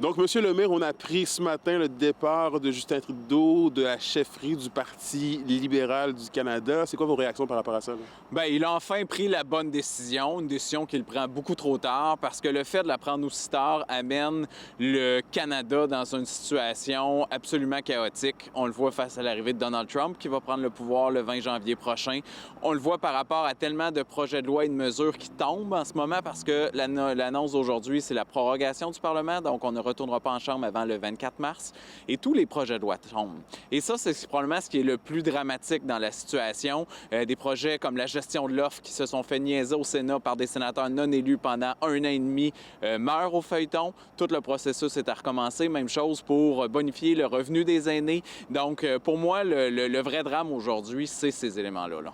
Donc, Monsieur le maire, on a appris ce matin le départ de Justin Trudeau de la chefferie du Parti libéral du Canada. C'est quoi vos réactions par rapport à ça, là? Bien, il a enfin pris la bonne décision, une décision qu'il prend beaucoup trop tard, parce que le fait de la prendre aussi tard amène le Canada dans une situation absolument chaotique. On le voit face à l'arrivée de Donald Trump, qui va prendre le pouvoir le 20 janvier prochain. On le voit par rapport à tellement de projets de loi et de mesures qui tombent en ce moment, parce que l'annonce d'aujourd'hui, c'est la prorogation du Parlement, donc on ne retournera pas en Chambre avant le 24 mars, et tous les projets de loi tombent. Et ça, c'est probablement ce qui est le plus dramatique dans la situation. Des projets comme la gestion de l'offre qui se sont fait niaiser au Sénat par des sénateurs non élus pendant 1 an et demi meurent au feuilleton. Tout le processus est à recommencer. Même chose pour bonifier le revenu des aînés. Donc, pour moi, le vrai drame aujourd'hui, c'est ces éléments-là.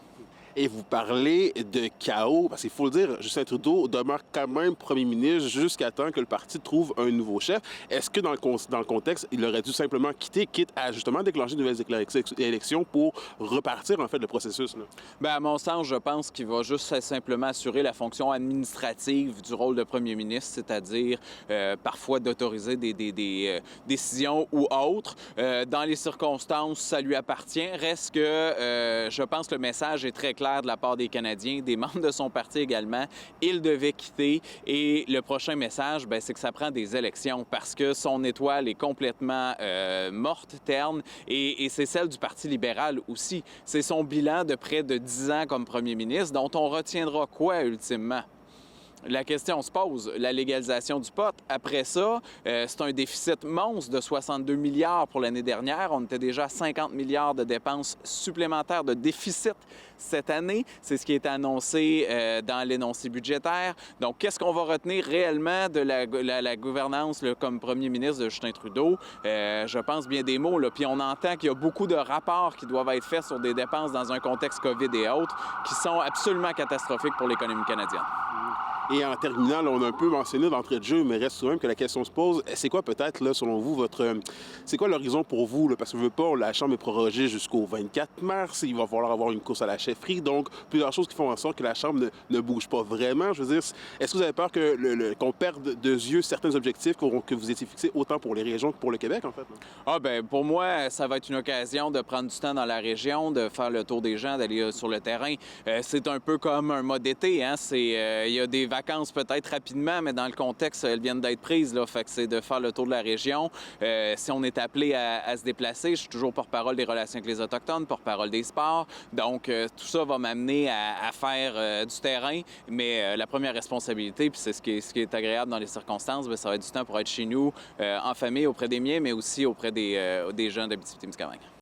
Et vous parlez de chaos, parce qu'il faut le dire, Justin Trudeau demeure quand même premier ministre jusqu'à temps que le parti trouve un nouveau chef. Est-ce que dans le contexte, il aurait dû simplement quitter, quitte à justement déclencher de nouvelles élections pour repartir en fait le processus, là? Bien, à mon sens, je pense qu'il va juste simplement assurer la fonction administrative du rôle de premier ministre, c'est-à-dire parfois d'autoriser des décisions ou autres. Dans les circonstances, ça lui appartient. Reste que je pense que le message est très clair de la part des Canadiens, des membres de son parti également. Il devait quitter et le prochain message, bien, c'est que ça prend des élections parce que son étoile est complètement morte, terne, et c'est celle du Parti libéral aussi. C'est son bilan de près de 10 ans comme premier ministre dont on retiendra quoi ultimement? La question se pose, la légalisation du pot. Après ça, c'est un déficit monstre de 62 milliards pour l'année dernière. On était déjà à 50 milliards de dépenses supplémentaires de déficit cette année. C'est ce qui est annoncé dans l'énoncé budgétaire. Donc, qu'est-ce qu'on va retenir réellement de la gouvernance là, comme premier ministre de Justin Trudeau? Je pense bien des mots. Là. Puis on entend qu'il y a beaucoup de rapports qui doivent être faits sur des dépenses dans un contexte COVID et autres qui sont absolument catastrophiques pour l'économie canadienne. Et en terminant, là, on a un peu mentionné d'entrée de jeu, mais reste quand même que la question se pose. C'est quoi peut-être, là, selon vous, c'est quoi l'horizon pour vous? Là? Parce que je veux pas, la Chambre est prorogée jusqu'au 24 mars. Il va falloir avoir une course à la chefferie. Donc, plusieurs choses qui font en sorte que la Chambre ne bouge pas vraiment. Je veux dire, est-ce que vous avez peur qu'on perde de yeux certains objectifs que vous étiez fixés autant pour les régions que pour le Québec, en fait? Là? Ah, bien, pour moi, ça va être une occasion de prendre du temps dans la région, de faire le tour des gens, d'aller sur le terrain. C'est un peu comme un mode été, hein? Il y a des vacances peut-être rapidement, mais dans le contexte, elles viennent d'être prises, là. Fait que c'est de faire le tour de la région. Si on est appelé à se déplacer, je suis toujours porte-parole des relations avec les Autochtones, porte-parole des sports. Donc, tout ça va m'amener à faire du terrain. Mais la première responsabilité, puis c'est ce qui est agréable dans les circonstances, bien, ça va être du temps pour être chez nous, en famille, auprès des miens, mais aussi auprès des gens d'Abitibi-Témiscamingue.